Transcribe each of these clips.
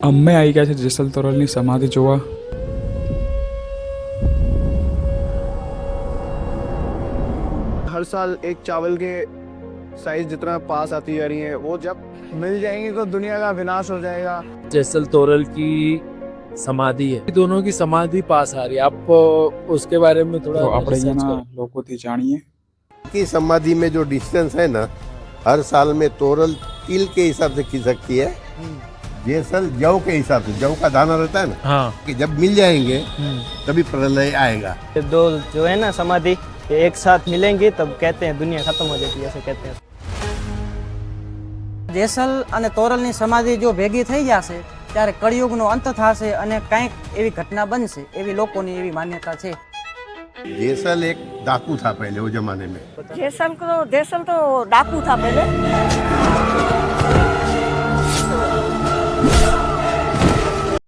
અમે આવી ગયા છે જેસલ તોરલની સમાધિ જોવા। हर साल एक चावल के साइज जितना पास आती जा रही है, वो जब मिल जाएंगी तो दुनिया का विनाश हो जाएगा। जेसल तोरल की समाधि है, दोनों की समाधि पास आ रही है। आप उसके बारे में थोड़ा તો આપણે रिसर्च અહીંયાના करो। લોકોથી જાણીએ। की समाधि में जो डिस्टेंस है ना, हर साल में तोरल तिल के हिसाब से खिसकती है, जेसल जौ के हिसाब से, जौ का दाना रहता है ना, हाँ। कि जब मिल जाएंगे तभी प्रलय आएगा। ये दो जो है ना समाधि, ये एक साथ मिलेंगी तब कहते हैं दुनिया खत्म हो जाती है, ऐसे कहते हैं। જેસલ અને તોરલની સમાધિ જો ભેગી થઈ જશે ત્યારે કળિયુગનો અંત થશે અને કંઈક એવી ઘટના બનશે એવી લોકોની એવી માન્યતા છે। जेसल एक डाकू था पहले वो जमाने में। जेसल तो डाकू था पहले।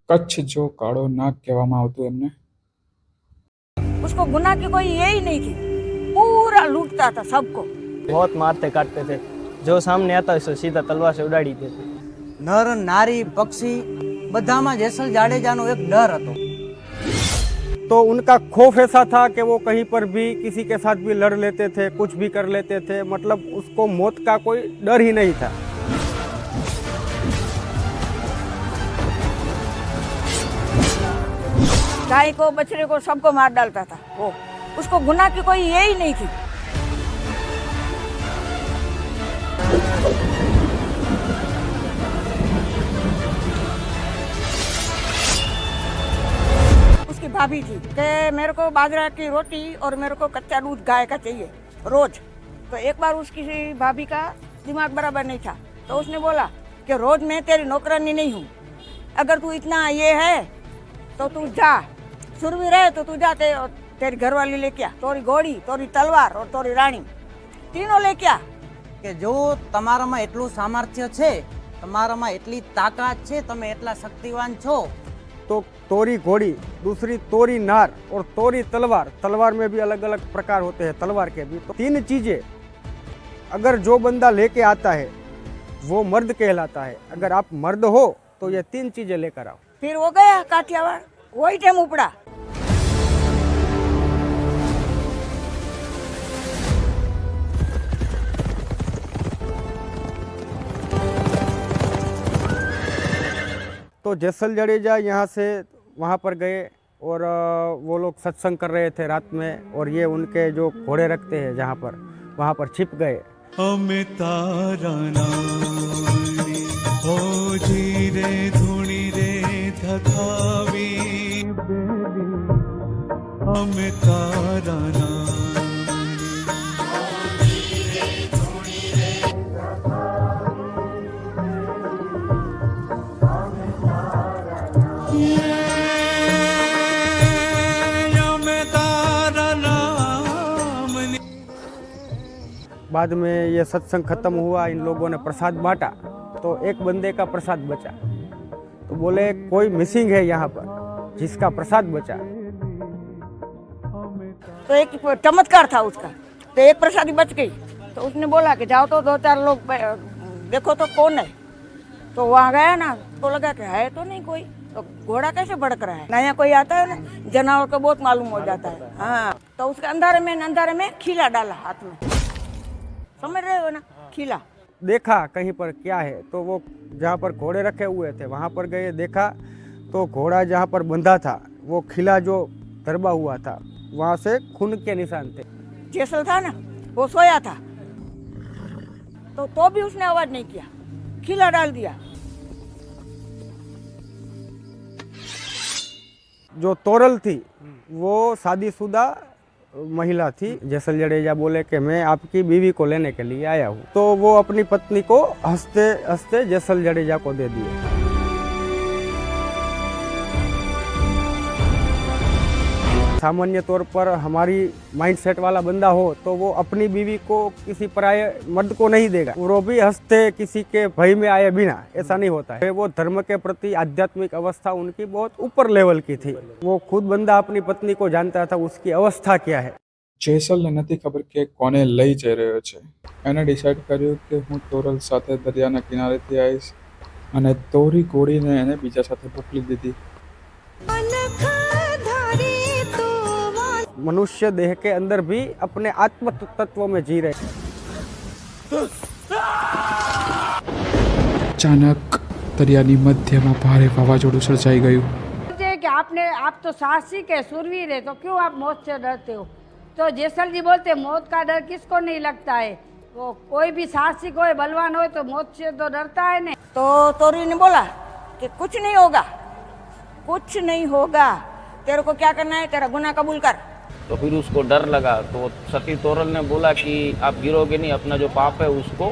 કચ્છ જો કાળો નાગ કહેવામાં આવતું એમને। उसको गुनाह की कोई यही नहीं थी, पूरा लूटता था सबको। बहुत मारते काटते थे, जो सामने आता है सीधा तलवार से उड़ाड़ी देते। નર નારી પક્ષી બધામાં જેસલ જાડેજાનો એક ડર હતો। तो उनका खौफ ऐसा था कि वो कहीं पर भी किसी के साथ भी लड़ लेते थे, कुछ भी कर लेते थे, मतलब उसको मौत का कोई डर ही नहीं था। गाय को बछड़े को सबको मार डालता था वो। उसको गुनाह की कोई यही नहीं थी। उसकी भाभी थी कि मेरे को बाजरा की रोटी और मेरे को कच्चा दूध गाय का चाहिए रोज। तो एक बार उसकी भाभी का दिमाग बराबर नहीं था, तो उसने बोला कि रोज मैं तेरी नौकरानी नहीं हूँ, अगर तू इतना ये है तो तू जा, सुरवीर है तो तू जा, तेरी घरवाली लेके आ, तोरी घोड़ी, तोरी तलवार और तोरी रानी तीनों लेके आ। કે જો તમારામાં એટલું સામર્થ્ય છે, તમારામાં એટલી તાકાત છે, તમે એટલા શક્તિવાન છો, तो तोरी घोड़ी, दूसरी तोरी नार और तोरी तलवार। तलवार में भी अलग अलग प्रकार होते हैं, तलवार के भी। तो तीन चीजें अगर जो बंदा लेके आता है वो मर्द कहलाता है। अगर आप मर्द हो तो ये तीन चीजें लेकर आओ। फिर वो गया काठियावाड़, वही टाइम उपड़ा। तो जेसल जडेजा यहाँ से वहाँ पर गए और वो लोग सत्संग कर रहे थे रात में, और ये उनके जो घोड़े रखते हैं जहाँ पर, वहाँ पर छिप गए। हमें तारा नानी हो जी रे धुनी रे थकावी बेली, हमें तारा नानी। बाद में ये सत्संग खत्म हुआ, इन लोगों ने प्रसाद बांटा, तो एक बंदे का प्रसाद बचा। तो बोले कोई मिसिंग है यहाँ पर जिसका प्रसाद बचा। तो एक चमत्कार था उसका, तो एक प्रसादी बच गई। तो उसने बोला कि जाओ तो दो चार लोग देखो तो कौन है। तो वहाँ गया ना, तो लगा कि है तो नहीं कोई, तो घोड़ा कैसे भड़क रहा है। नया कोई आता है ना, जानवर को बहुत मालूम हो जाता है। हाँ, तो उसके अंधारे में खीला डाला हाथ में, समझ रहे हो ना, खीला। देखा कहीं पर क्या है, तो वो जहाँ पर घोड़े रखे हुए थे वहाँ पर गए, देखा तो घोड़ा जहाँ पर बंधा था वो खिला जो दरबा हुआ था, वहाँ से खून के निशान थे। जेसल था ना, वो सोया था, तो भी उसने आवाज नहीं किया, खीला डाल दिया। जो तोरल थी वो शादीशुदा महिला थी। जेसल जडेजा बोले कि मैं आपकी बीवी को लेने के लिए आया हूँ, तो वो अपनी पत्नी को हंसते हंसते जेसल जडेजा को दे दिए। सामान्य तौर पर हमारी माइंडसेट वाला बंदा हो तो वो अपनी बीवी को किसी पराये मर्द को नहीं देगा, वो भी हंसते किसी के भय में आए बिना, ऐसा नहीं होता है। वो धर्म के प्रति आध्यात्मिक अवस्था उनकी बहुत ऊपर लेवल की थी। वो खुद बंदा अपनी पत्नी को जानता था उसकी अवस्था क्या है। જેસલને નથી ખબર કે કોને લઈ જઈ રહ્યો છે। એણે ડિસાઈડ કર્યું કે હું તોરલ સાથે દરિયાના કિનારેથી આવીશ અને તોરી ગોળીને એને બીજા સાથે મોકલી દીધી. मनुष्य देह के अंदर भी अपने आत्म तत्व में जी रहे। અચાનક દરિયાની મધ્યમાં ભારે વાવાઝોડું સર્જાઈ ગયું. कि आप तो साहसिक है, शूरवीर है, तो क्यों आप मौत से डरते हो? तो जैसल जी बोलते मौत का डर किसको नहीं लगता है? वो कोई भी साहसिक हो, बलवान हो, तो मौत से तो डरता है नहीं. तो तोरी ने बोला कि कुछ नहीं होगा, कुछ नहीं होगा, तेरे को क्या करना है, तेरा गुनाह कबूल कर. तो फिर उसको डर लगा, तो सती तोरल ने बोला कि आप गिरोगे नहीं, अपना जो पाप है उसको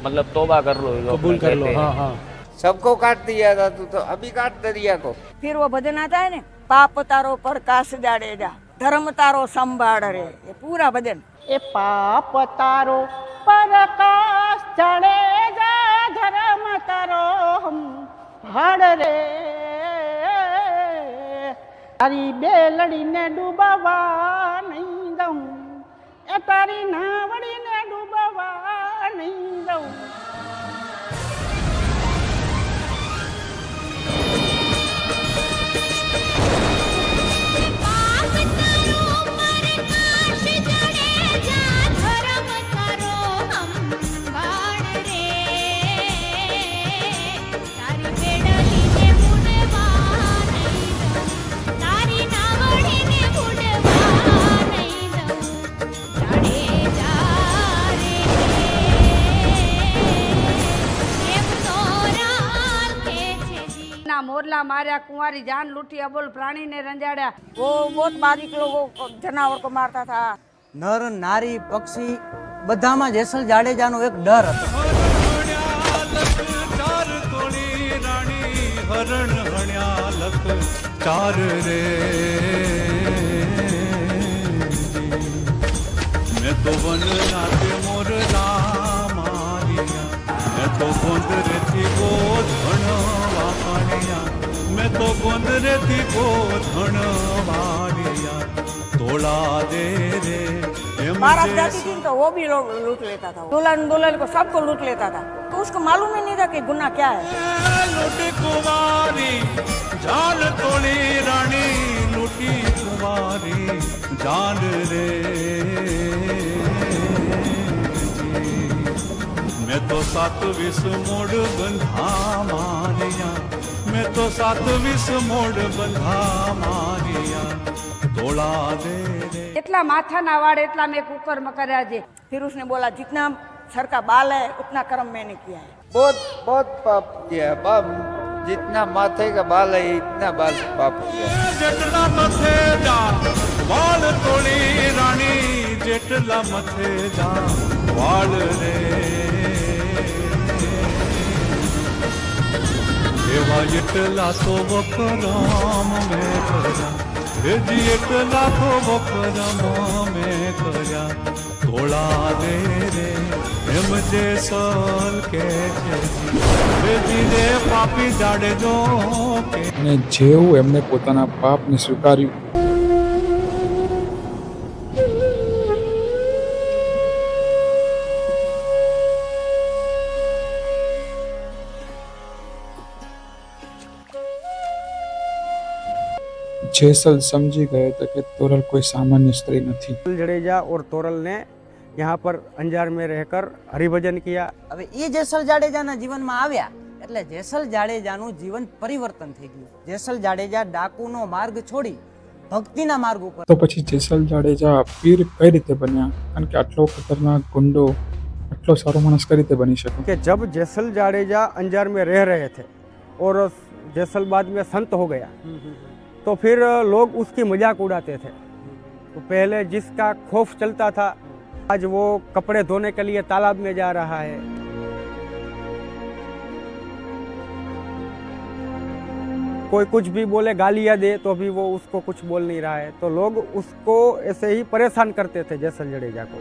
मतलब तौबा कर लो, कबूल कर लो. हाँ हाँ. सबको काट दिया था तू, तो अभी काट दरिया को. फिर वो भजन आता है ना, पाप तारो प्रकाश जाड़े जा, धर्म तारो संभाड़ रे, ये पूरा भजन. ए पाप तारो प्रकाश जाड़े जा, धर्म तारो संभाड़ रे, तारी बेलड़ी ने डूबावा नहीं दऊं, ए तारी नावड़ी ने डूबावा नहीं दऊं. मोरला मारा, कुंवारी जान लूटी, अबोल प्राणी ने रंजाड़ा. वो बहुत बारीक लोगों को, जनावर को मारता था. નર નારી પક્ષી બધામાં જેસલ જાડેજાનો એક ડર હતો. ચાર તોળી રાણી હરણ હણ્યા લખ ચાર રે. मैं तो वन नाते मोर मारिया, मैं तो गोंदरे थी गोधन वाणिया, मैं तो गोंदरे थी गोधन वाणिया, तोड़ा दे रे. बारात जाती थी तो वो भी लूट लेता था. दुल्हन को सबको लूट लेता था. तो उसको मालूम ही नहीं था कि गुनाह क्या है. लूटी कुमारी जान तोड़ी रानी, लूटी कुमारी जान रे. मैं तो 27 मोड़ बंधा मारिया, मैं तो 27 मोड़ बंधा मारिया, तोड़ा दे रे. इतना माथा ना वाड़, इतना मैं कुकर मकरा जे. फिर उसने बोला जितना सर का बाल है उतना कर्म मैंने किया है. बहुत बहुत पाप किया बाप, जितना माथे का बाल है इतना बाल पाप किया. जेटला मथे जा वाल तोड़ी रानी, जेटला मथे जा वाल रे. एवा जेटला तो वकराम में करा, जी एटला तो वकराम में करा, तोड़ा दे रे. एम जे सल के रे पापी जाड़े जो के. અને જેવું એમને પોતાના પાપને સ્વીકાર્યું, જેસલ સમજી ગયો તો કે તોરલ કોઈ સામાન્ય સ્ત્રી નથી. जडेजा और तोरल ने यहाँ पर अंजार में रहकर हरिभजन किया. હવે એ જેસલ જાડેજાના જીવનમાં આવ્યા એટલે જેસલ જાડેજાનું જીવન પરિવર્તન થઈ ગયું. જેસલ જાડેજા ડાકુનો માર્ગ છોડી ભક્તિના માર્ગ ઉપર. તો પછી જેસલ જાડેજા પીર કઈ રીતે બન્યા? કારણ કે આટલો ખતરનાક ગુંડો આટલો સારો માણસ કઈ રીતે બની શકે? कि जब जेसल जाडेजा अंजार में रह रहे थे और जैसलबाद में संत हो गया, तो फिर लोग उसकी मजाक उड़ाते थे. तो पहले जिसका खौफ चलता था, आज वो कपड़े धोने के लिए तालाब में जा रहा है. कोई कुछ भी बोले, गालियाँ दे, तो भी वो उसको कुछ बोल नहीं रहा है. तो लोग उसको ऐसे ही परेशान करते थे जेसल जडेजा को.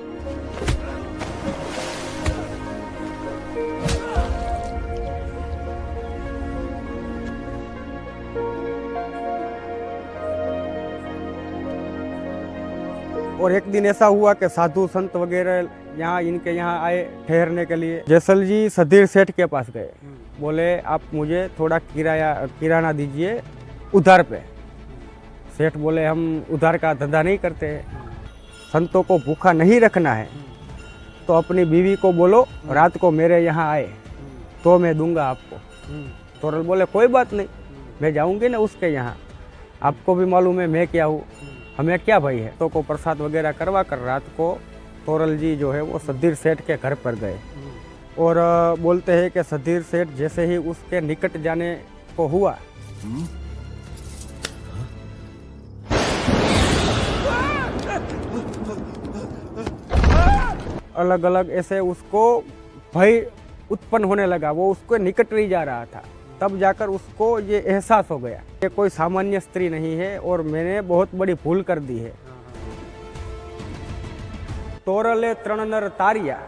और एक दिन ऐसा हुआ कि साधु संत वगैरह यहाँ इनके यहाँ आए ठहरने के लिए। जैसल जी सधीर सेठ के पास गए, बोले आप मुझे थोड़ा किराना दीजिए उधार पे। सेठ बोले हम उधार का धंधा नहीं करते हैं, संतों को भूखा नहीं रखना है तो अपनी बीवी को बोलो रात को मेरे यहाँ आए तो मैं दूंगा आपको। तोरल बोले कोई बात नहीं, मैं जाऊंगी ना उसके यहाँ, आपको भी मालूम है मैं क्या हूँ, हमें क्या भय है। तो को प्रसाद वगैरह करवा कर रात को तोरल जी जो है वो सधीर सेठ के घर पर गए और बोलते हैं कि सधीर सेठ जैसे ही उसके निकट जाने को हुआ अलग अलग ऐसे उसको भय उत्पन्न होने लगा, वो उसको निकट नहीं जा रहा था। तब जाकर उसको ये एहसास हो गया कि कोई सामान्य स्त्री नहीं है और मैंने बहुत बड़ी भूल कर दी है। तोरले त्रण नर तारिया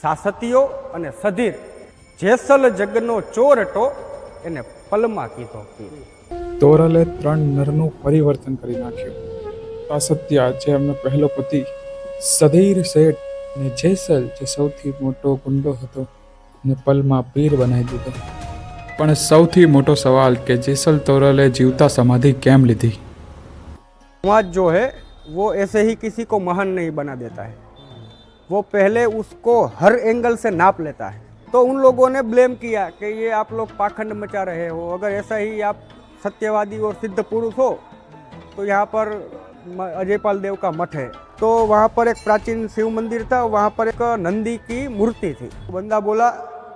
सासतियो अने सधीर जेसल जगनो ચોર હતો એને પલમાં કીધો પીર। તોરલે 3 નરનું પરિવર્તન કરી નાખ્યું। સાસત્યા જે એમનો પહેલો પતિ, સધીર શેઠ ને જેસલ જે સૌથી મોટો ગુંડો હતો ને પલમાં પીર બનાવી દીધો। પણ સૌથી મોટો સવાલ કે જેસલ તોરલે જીવતા સમાધિ કેમ લીધી? समाज जो है वो ऐसे ही किसी को महान नहीं बना देता है, वो पहले उसको हर एंगल से नाप लेता है। तो उन लोगों ने ब्लेम किया कि ये आप लोग पाखंड मचा रहे हो, अगर ऐसा ही आप सत्यवादी और सिद्ध पुरुष हो तो यहाँ पर अजयपाल देव का मठ है। तो वहाँ पर एक प्राचीन शिव मंदिर था, वहाँ पर एक नंदी की मूर्ति थी। बंदा बोला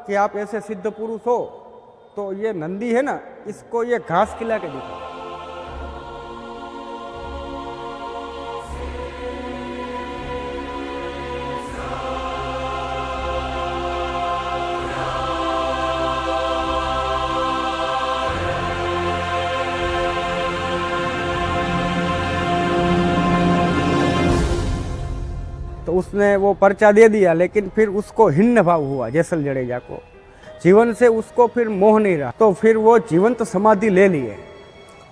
कि आप ऐसे सिद्ध पुरुष हो तो ये नंदी है ना, इसको ये घास खिला के दिखाओ। तो उसने वो पर्चा दे दिया, लेकिन फिर उसको हिन्न भाव हुआ जेसल जडेजा को, जीवन से उसको फिर मोह नहीं रहा। तो फिर वो जीवंत समाधि ले लिए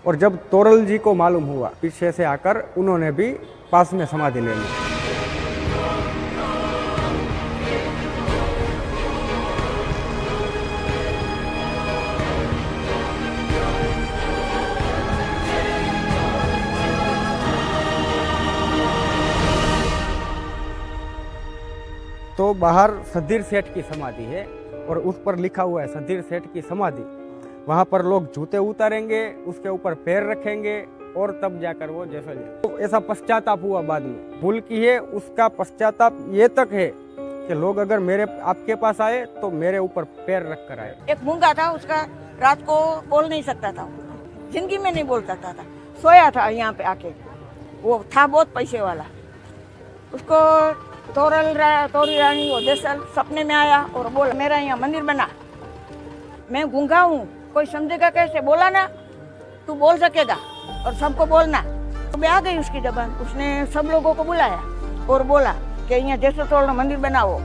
और जब तोरल जी को मालूम हुआ पीछे से आकर उन्होंने भी पास में समाधि ले ली। तो बाहर सधीर सेठ की समाधि है और उस पर लिखा हुआ है सधीर सेठ की समाधि। वहाँ पर लोग जूते उतारेंगे, उसके ऊपर पैर रखेंगे और तब जाकर वो जैसा तो ऐसा पश्चाताप हुआ बाद में। भूल की है उसका पश्चाताप ये तक है कि लोग अगर मेरे आपके पास आए तो मेरे ऊपर पैर रख कर आए। एक मूंगा था, उसका रात को बोल नहीं सकता था, जिंदगी में नहीं बोल सकता था, सोया था यहाँ पे आके। वो था बहुत पैसे वाला। उसको तोरी रानी वो जेसल सपने में आया और बोला मेरा यहाँ मंदिर बना, मैं गूंगा हूँ, कोई समझेगा कैसे? बोला ना तू बोल सकेगा और सबको बोलना। तो मैं आ गई उसकी जबान, उसने सब लोगों को बुलाया और बोला कि यहाँ जेसल तोड़ मंदिर बनाओ।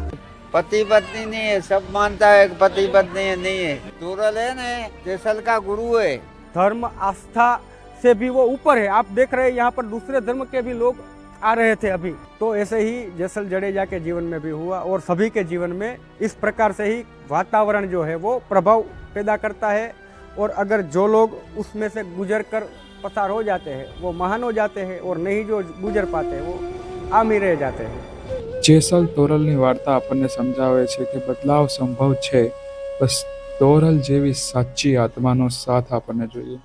पति पत्नी नहीं है, सब मानता है कि पति पत्नी नहीं है। तोरल है ना जेसल का गुरु है। धर्म आस्था से भी वो ऊपर है। आप देख रहे हैं यहाँ पर दूसरे धर्म के भी लोग आ रहे थे अभी। तो ऐसे ही जेसल जडेजा के जीवन में भी हुआ और सभी के जीवन में इस प्रकार से ही वातावरण जो है वो प्रभाव पैदा करता है। और अगर जो लोग उसमें से गुजर कर पसार हो जाते हैं वो महान हो जाते हैं और नहीं जो गुजर पाते वो आम ही रह जाते हैं। જેસલ તોરલની વાર્તા આપણને સમજાવે છે કે બદલાવ સંભવ છે, બસ તોરલ જેવી સાચી આત્માનો સાથ આપણને જોઈએ।